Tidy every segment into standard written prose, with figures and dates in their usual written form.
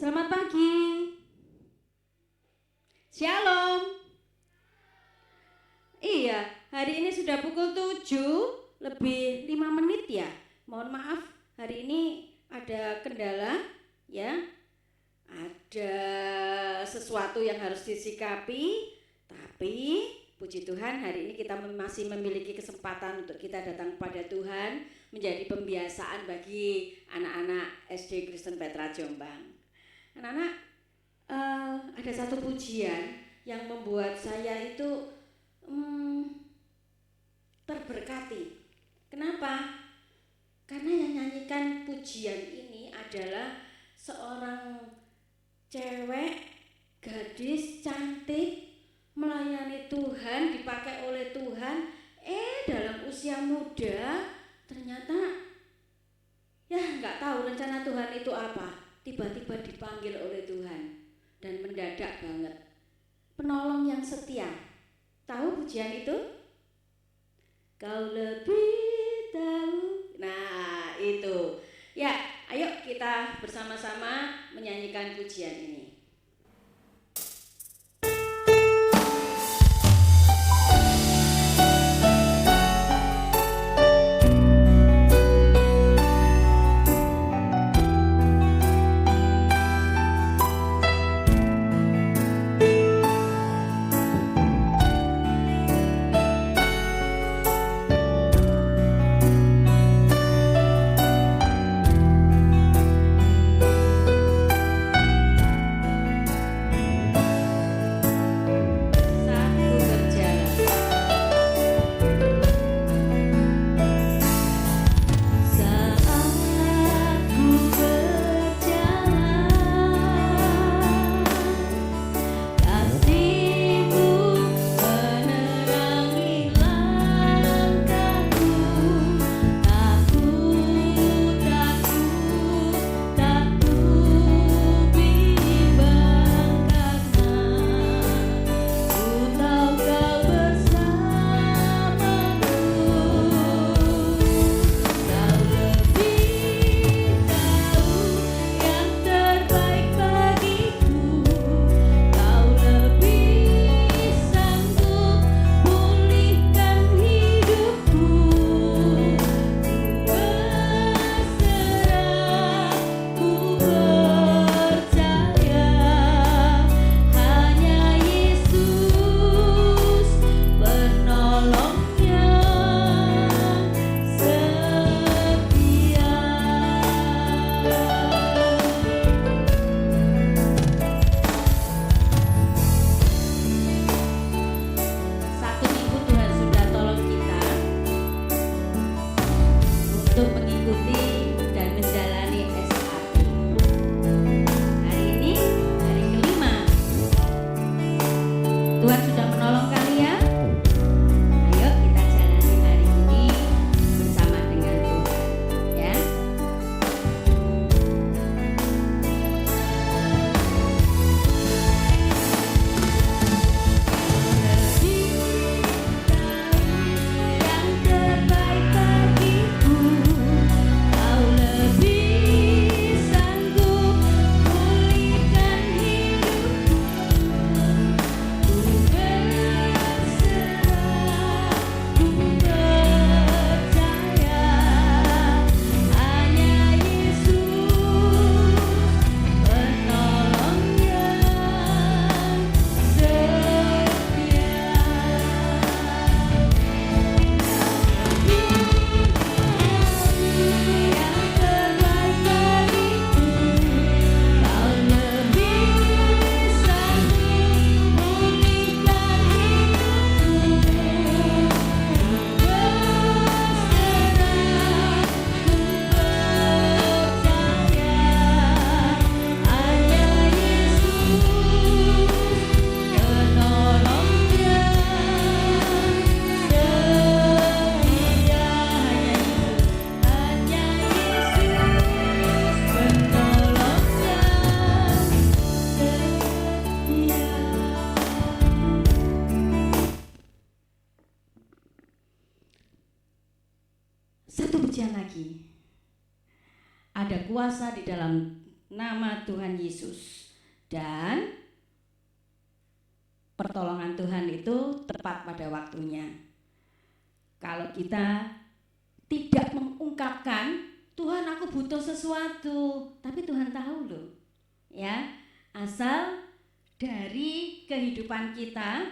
Selamat pagi. Shalom. Iya, hari ini sudah pukul 7 lebih 5 menit ya. Mohon maaf, hari ini ada kendala ya. Ada sesuatu yang harus disikapi, tapi puji Tuhan hari ini kita masih memiliki kesempatan untuk kita datang kepada Tuhan, menjadi pembiasaan bagi anak-anak SD Kristen Petra Jombang. Anak-anak, ada satu pujian yang membuat saya itu terberkati. Kenapa? Karena yang nyanyikan pujian ini adalah seorang cewek, gadis cantik, melayani Tuhan, dipakai oleh Tuhan. Dalam usia muda ternyata ya nggak tahu rencana Tuhan itu apa. Tiba-tiba dipanggil oleh Tuhan dan mendadak banget. Penolong yang setia. Tahu pujian itu? Kau lebih tahu. Nah, itu. Ya, ayo kita bersama-sama menyanyikan pujian ini. Kuasa di dalam nama Tuhan Yesus. Dan pertolongan Tuhan itu tepat pada waktunya. Kalau kita tidak mengungkapkan, Tuhan aku butuh sesuatu, tapi Tuhan tahu loh. Ya, asal dari kehidupan kita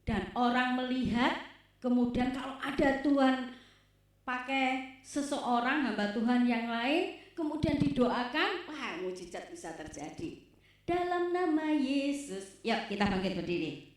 dan orang melihat, kemudian kalau ada Tuhan pakai seseorang hamba Tuhan yang lain, kemudian didoakan, wah mujizat bisa terjadi. Dalam nama Yesus, yuk kita bangkit berdiri.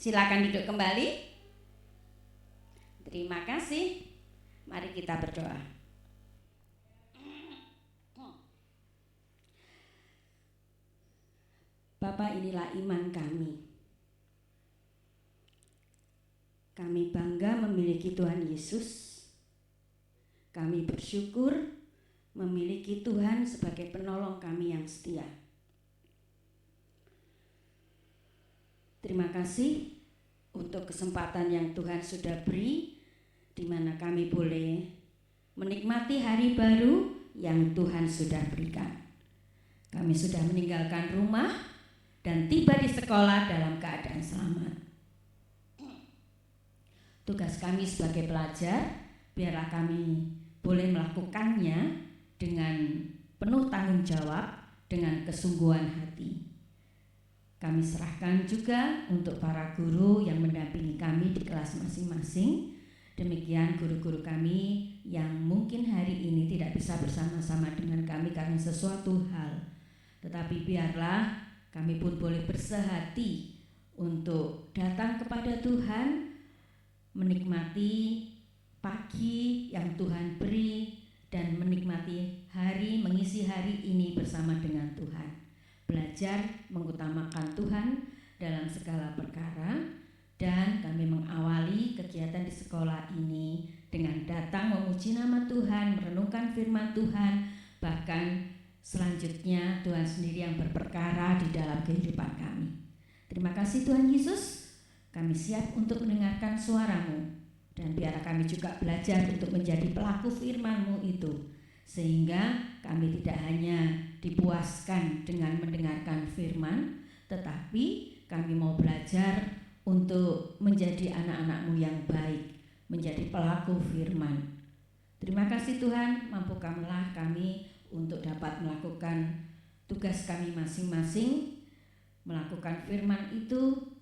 Silakan duduk kembali. Terima kasih. Mari kita berdoa. Bapa, inilah iman kami. Kami bangga memiliki Tuhan Yesus. Kami bersyukur memiliki Tuhan sebagai penolong kami yang setia. Terima kasih untuk kesempatan yang Tuhan sudah beri, di mana kami boleh menikmati hari baru yang Tuhan sudah berikan. Kami sudah meninggalkan rumah dan tiba di sekolah dalam keadaan selamat. Tugas kami sebagai pelajar, biarlah kami boleh melakukannya dengan penuh tanggung jawab, dengan kesungguhan hati. Kami serahkan juga untuk para guru yang mendampingi kami di kelas masing-masing. Demikian guru-guru kami yang mungkin hari ini tidak bisa bersama-sama dengan kami karena sesuatu hal. Tetapi biarlah kami pun boleh bersehati untuk datang kepada Tuhan, menikmati pagi yang Tuhan beri dan menikmati hari, mengisi hari ini bersama dengan Tuhan. belajar mengutamakan Tuhan dalam segala perkara, dan kami mengawali kegiatan di sekolah ini dengan datang memuji nama Tuhan, merenungkan firman Tuhan, bahkan selanjutnya Tuhan sendiri yang berperkara di dalam kehidupan kami. Terima kasih Tuhan Yesus, kami siap untuk mendengarkan suara-Mu, dan biar kami juga belajar untuk menjadi pelaku firman-Mu itu, sehingga kami tidak hanya dipuaskan dengan mendengarkan firman, tetapi kami mau belajar untuk menjadi anak-anak-Mu yang baik, menjadi pelaku firman. Terima kasih Tuhan, mampukanlah kami untuk dapat melakukan tugas kami masing-masing, melakukan firman itu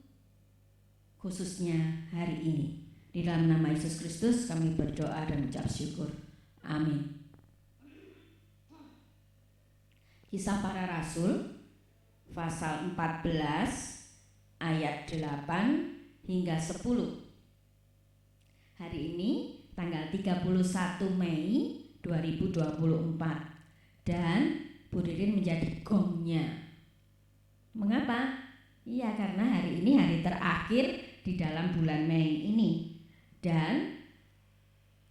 khususnya hari ini. Di dalam nama Yesus Kristus kami berdoa dan mengucap syukur. Amin. Kisah Para Rasul pasal 14 ayat 8 hingga 10. Hari ini tanggal 31 Mei 2024 dan Bu Ririn menjadi gongnya. Mengapa? Iya, karena hari ini hari terakhir di dalam bulan Mei ini, dan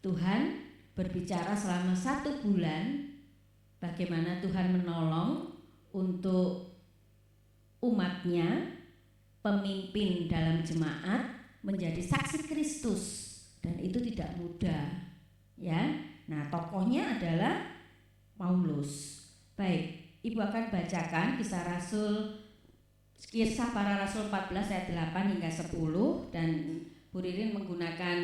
Tuhan berbicara selama 1 bulan bagaimana Tuhan menolong untuk umatnya, pemimpin dalam jemaat menjadi saksi Kristus, dan itu tidak mudah ya. Nah, tokohnya adalah Paulus. Baik, Ibu akan bacakan Kisah Para Rasul 14 ayat 8 hingga 10, dan Bu Ririn menggunakan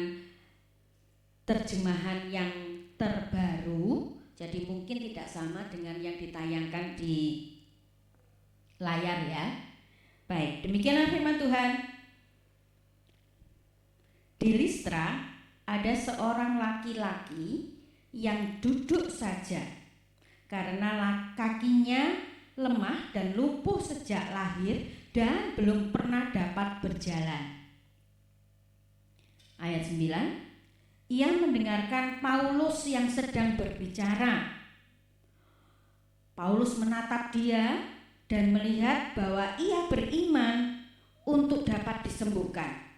terjemahan yang terbaru, jadi mungkin tidak sama dengan yang ditayangkan di layar ya. Baik, demikianlah firman Tuhan. Di Listra ada seorang laki-laki yang duduk saja karena kakinya lemah dan lumpuh sejak lahir dan belum pernah dapat berjalan. Ayat 9. Ia mendengarkan Paulus yang sedang berbicara. Paulus menatap dia dan melihat bahwa ia beriman untuk dapat disembuhkan.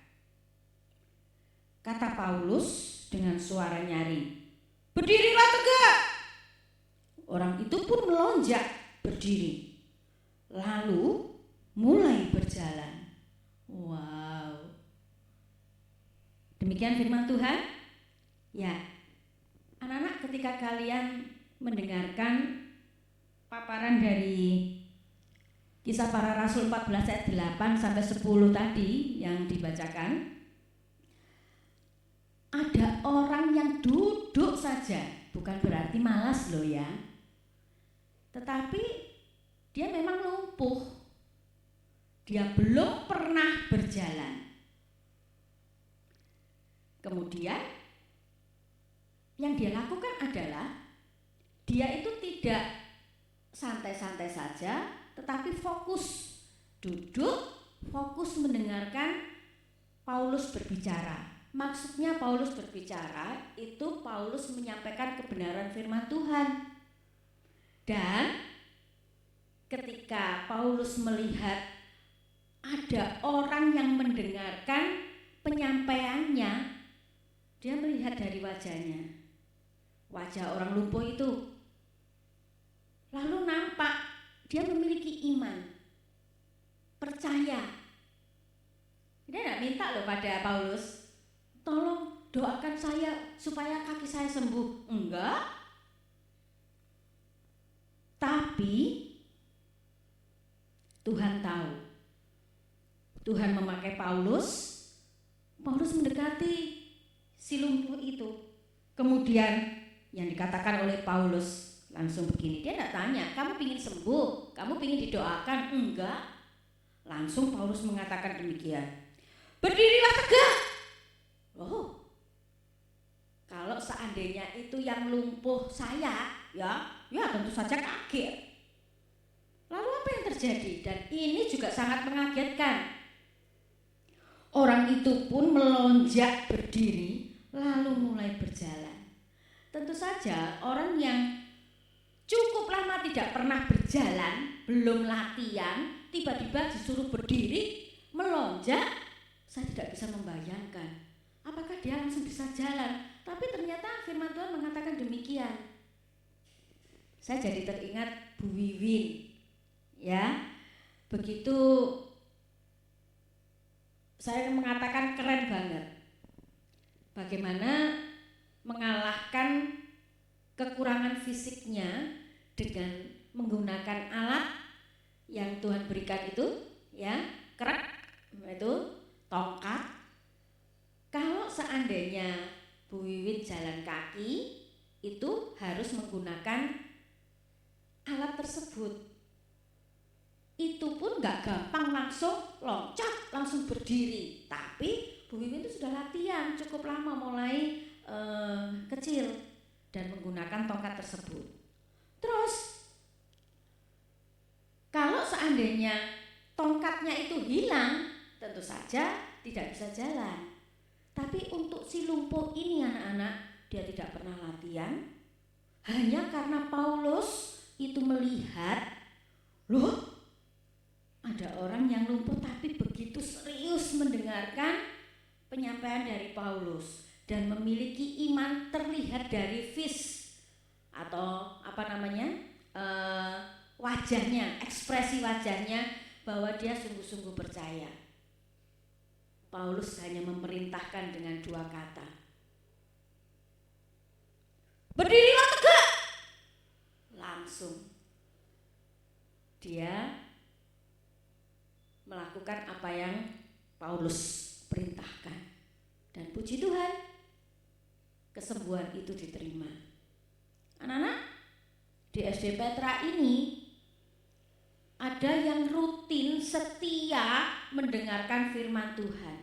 Kata Paulus dengan suara nyaring, "Berdirilah tegak." Orang itu pun melonjak berdiri, lalu mulai berjalan. Wow. Demikian firman Tuhan. Ya, anak-anak, ketika kalian mendengarkan paparan dari Kisah Para Rasul 14 ayat 8 sampai 10 tadi yang dibacakan, ada orang yang duduk saja, bukan berarti malas loh ya, tetapi dia memang lumpuh, dia belum pernah berjalan. Kemudian yang dia lakukan adalah dia itu tidak santai-santai saja, tetapi fokus duduk, fokus mendengarkan Paulus berbicara. Maksudnya Paulus berbicara itu Paulus menyampaikan kebenaran firman Tuhan. Dan ketika Paulus melihat ada orang yang mendengarkan penyampaiannya, dia melihat dari wajahnya, wajah orang lumpuh itu, lalu nampak dia memiliki iman, percaya. Dia tidak minta loh pada Paulus, "Tolong doakan saya supaya kaki saya sembuh." Enggak. Tapi Tuhan tahu. Tuhan memakai Paulus mendekati si lumpuh itu. Kemudian yang dikatakan oleh Paulus langsung begini, dia tidak tanya, "Kamu ingin sembuh? Kamu ingin didoakan?" Enggak. Langsung Paulus mengatakan demikian, "Berdirilah tegak." Oh, kalau seandainya itu yang lumpuh saya, ya tentu saja kaget. Lalu apa yang terjadi? Dan ini juga sangat mengagetkan. Orang itu pun melonjak berdiri, lalu mulai berjalan. Tentu saja orang yang cukup lama tidak pernah berjalan, belum latihan, tiba-tiba disuruh berdiri, melonjak, saya tidak bisa membayangkan apakah dia langsung bisa jalan. Tapi ternyata firman Tuhan mengatakan demikian. Saya jadi teringat Bu Wiwin, ya. Begitu saya mengatakan keren banget. Bagaimana mengalahkan kekurangan fisiknya dengan menggunakan alat yang Tuhan berikan itu, ya, krek, itu tongkat. Kalau seandainya Bu Wiwin jalan kaki, itu harus menggunakan alat tersebut. Itu pun gak gampang langsung loncat, langsung berdiri. Tapi Bu Wiwin itu sudah latihan cukup lama, mulai kecil dan menggunakan tongkat tersebut. Terus kalau seandainya tongkatnya itu hilang, tentu saja tidak bisa jalan. Tapi untuk si lumpuh ini anak-anak, dia tidak pernah latihan. Hanya karena Paulus itu melihat, loh, ada orang yang lumpuh tapi begitu serius mendengarkan penyampaian dari Paulus dan memiliki iman terlihat dari atau wajahnya, ekspresi wajahnya bahwa dia sungguh-sungguh percaya. Paulus hanya memerintahkan dengan 2 kata. Berdirilah tegak. Langsung dia melakukan apa yang Paulus perintahkan. Dan puji Tuhan, kesembuhan itu diterima. Anak-anak, di SD Petra ini ada yang rutin setia mendengarkan firman Tuhan.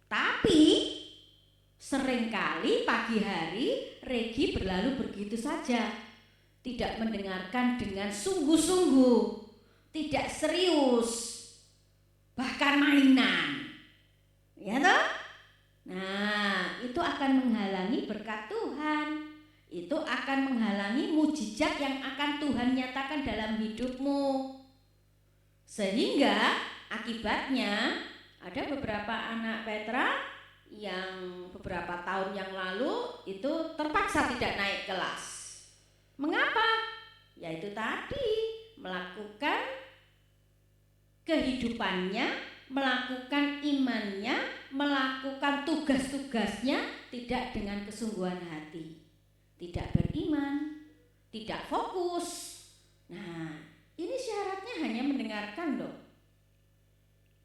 Tapi seringkali pagi hari Regi berlalu begitu saja, tidak mendengarkan dengan sungguh-sungguh, tidak serius, bahkan mainan. Ya toh? Nah, itu akan menghalangi berkat Tuhan. Itu akan menghalangi mujizat yang akan Tuhan nyatakan dalam hidupmu. Sehingga akibatnya ada beberapa anak Petra yang beberapa tahun yang lalu itu terpaksa tidak naik kelas. Mengapa? Yaitu tadi melakukan kehidupannya, melakukan imannya, melakukan tugas-tugasnya tidak dengan kesungguhan hati. Tidak beriman, tidak fokus. Nah, ini syaratnya hanya mendengarkan dong.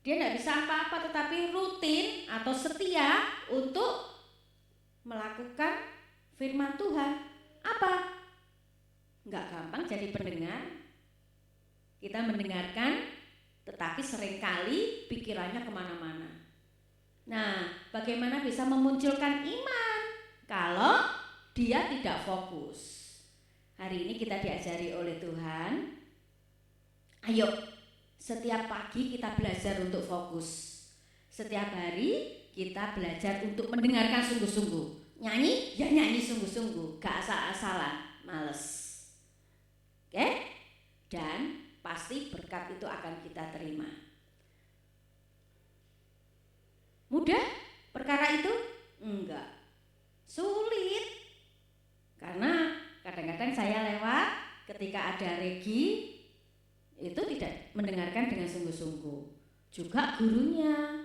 Dia tidak bisa apa-apa tetapi rutin atau setia untuk melakukan firman Tuhan. Apa? Enggak gampang jadi pendengar. Kita mendengarkan tetapi seringkali pikirannya kemana-mana. Nah, bagaimana bisa memunculkan iman kalau dia tidak fokus? Hari ini kita diajari oleh Tuhan, ayo setiap pagi kita belajar untuk fokus. Setiap hari kita belajar untuk mendengarkan sungguh-sungguh. Nyanyi, ya nyanyi sungguh-sungguh, gak asal-asalan, males. Oke? Dan pasti berkat itu akan kita terima. Mudah perkara itu? Enggak. Sulit. Karena kadang-kadang saya lewat ketika ada Regi itu tidak mendengarkan dengan sungguh-sungguh. Juga gurunya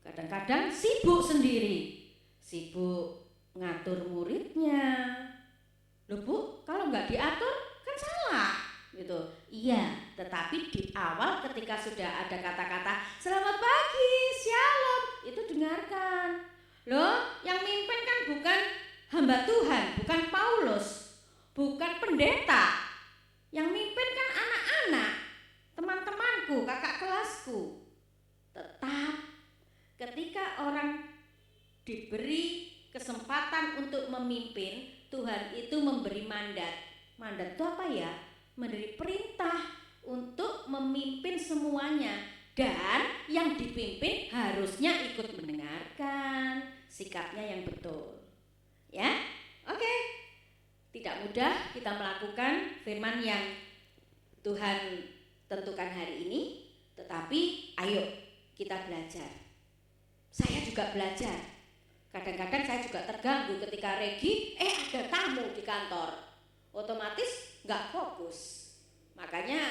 kadang-kadang sibuk sendiri, sibuk ngatur muridnya. Loh Bu, kalau nggak diatur kan salah gitu. Iya, tetapi di awal ketika sudah ada kata-kata selamat pagi, shalom, itu dengarkan. Loh, yang mimpin kan bukan hamba Tuhan, bukan Paulus, bukan pendeta. Yang mimpin kan anak-anak, teman-temanku, kakak kelasku. Tetap ketika orang diberi kesempatan untuk memimpin, Tuhan itu memberi mandat. Mandat itu apa ya? Memberi perintah untuk memimpin semuanya. Dan yang dipimpin harusnya ikut mendengarkan, sikapnya yang betul. Ya, oke. Tidak mudah kita melakukan firman yang Tuhan tentukan hari ini, tetapi ayo kita belajar. Saya juga belajar. Kadang-kadang saya juga terganggu ketika Regi ada tamu di kantor. Otomatis nggak fokus. Makanya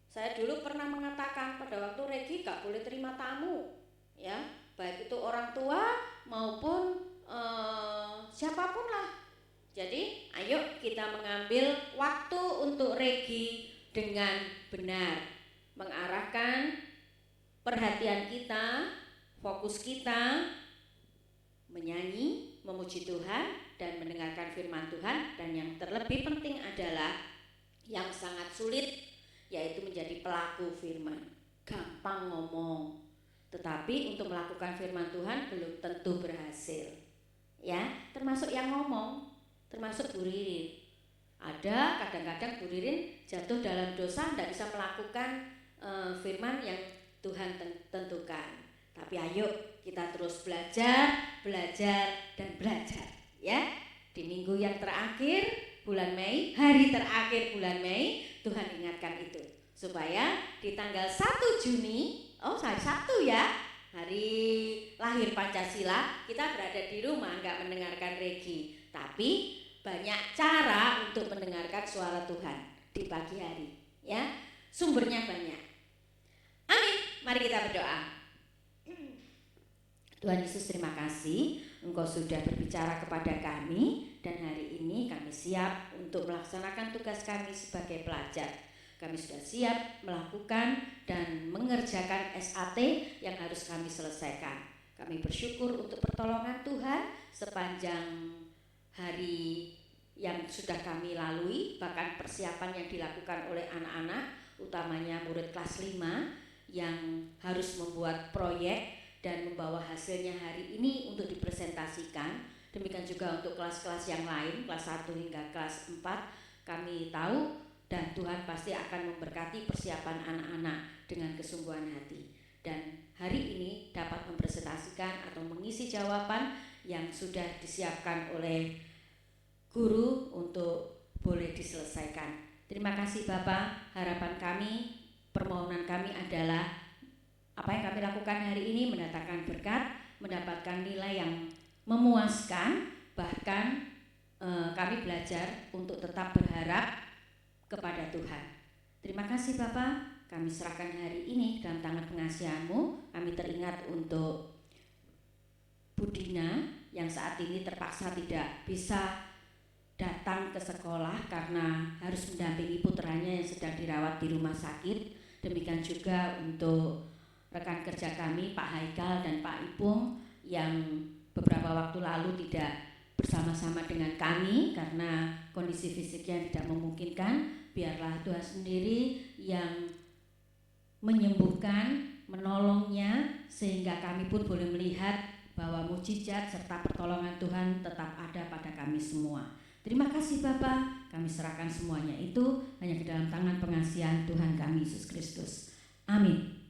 saya dulu pernah mengatakan pada waktu Regi nggak boleh terima tamu, ya, baik itu orang tua maupun siapapun lah. Jadi ayo kita mengambil waktu untuk Regi dengan benar, mengarahkan perhatian kita, fokus kita menyanyi, memuji Tuhan dan mendengarkan firman Tuhan. Dan yang terlebih penting adalah yang sangat sulit, yaitu menjadi pelaku firman. Gampang ngomong, tetapi untuk melakukan firman Tuhan belum tentu berhasil, ya, termasuk yang ngomong, termasuk Bu Ririn. Ada kadang-kadang Bu Ririn jatuh dalam dosa, tidak bisa melakukan firman yang Tuhan tentukan. Tapi ayo kita terus belajar dan belajar, ya. Di minggu yang terakhir bulan Mei, hari terakhir bulan Mei, Tuhan ingatkan itu supaya di tanggal 1 Juni, hari Sabtu ya, hari lahir Pancasila, kita berada di rumah nggak mendengarkan Regi, tapi banyak cara untuk mendengarkan suara Tuhan di pagi hari, ya. Sumbernya banyak. Amin. Mari kita berdoa. Tuhan Yesus, terima kasih Engkau sudah berbicara kepada kami, dan hari ini kami siap untuk melaksanakan tugas kami sebagai pelajar. Kami sudah siap melakukan dan mengerjakan SAT yang harus kami selesaikan. Kami bersyukur untuk pertolongan Tuhan sepanjang hari yang sudah kami lalui, bahkan persiapan yang dilakukan oleh anak-anak, utamanya murid kelas 5 yang harus membuat proyek dan membawa hasilnya hari ini untuk dipresentasikan. Demikian juga untuk kelas-kelas yang lain, kelas 1 hingga kelas 4. Kami tahu dan Tuhan pasti akan memberkati persiapan anak-anak dengan kesungguhan hati. Dan hari ini dapat mempresentasikan atau mengisi jawaban yang sudah disiapkan oleh guru untuk boleh diselesaikan. Terima kasih Bapak. Harapan kami, permohonan kami adalah apa yang kami lakukan hari ini mendatangkan berkat, mendapatkan nilai yang memuaskan, bahkan kami belajar untuk tetap berharap kepada Tuhan. Terima kasih Bapak, kami serahkan hari ini dalam tangan pengasihan-Mu. Kami teringat untuk Budina yang saat ini terpaksa tidak bisa datang ke sekolah karena harus mendampingi putranya yang sedang dirawat di rumah sakit. Demikian juga untuk rekan kerja kami Pak Haikal dan Pak Ipung yang beberapa waktu lalu tidak bersama-sama dengan kami karena kondisi fisiknya tidak memungkinkan. Biarlah Tuhan sendiri yang menyembuhkan, menolongnya, sehingga kami pun boleh melihat bahwa mukjizat serta pertolongan Tuhan tetap ada pada kami semua. Terima kasih Bapa, kami serahkan semuanya itu hanya ke dalam tangan pengasihan Tuhan kami Yesus Kristus. Amin.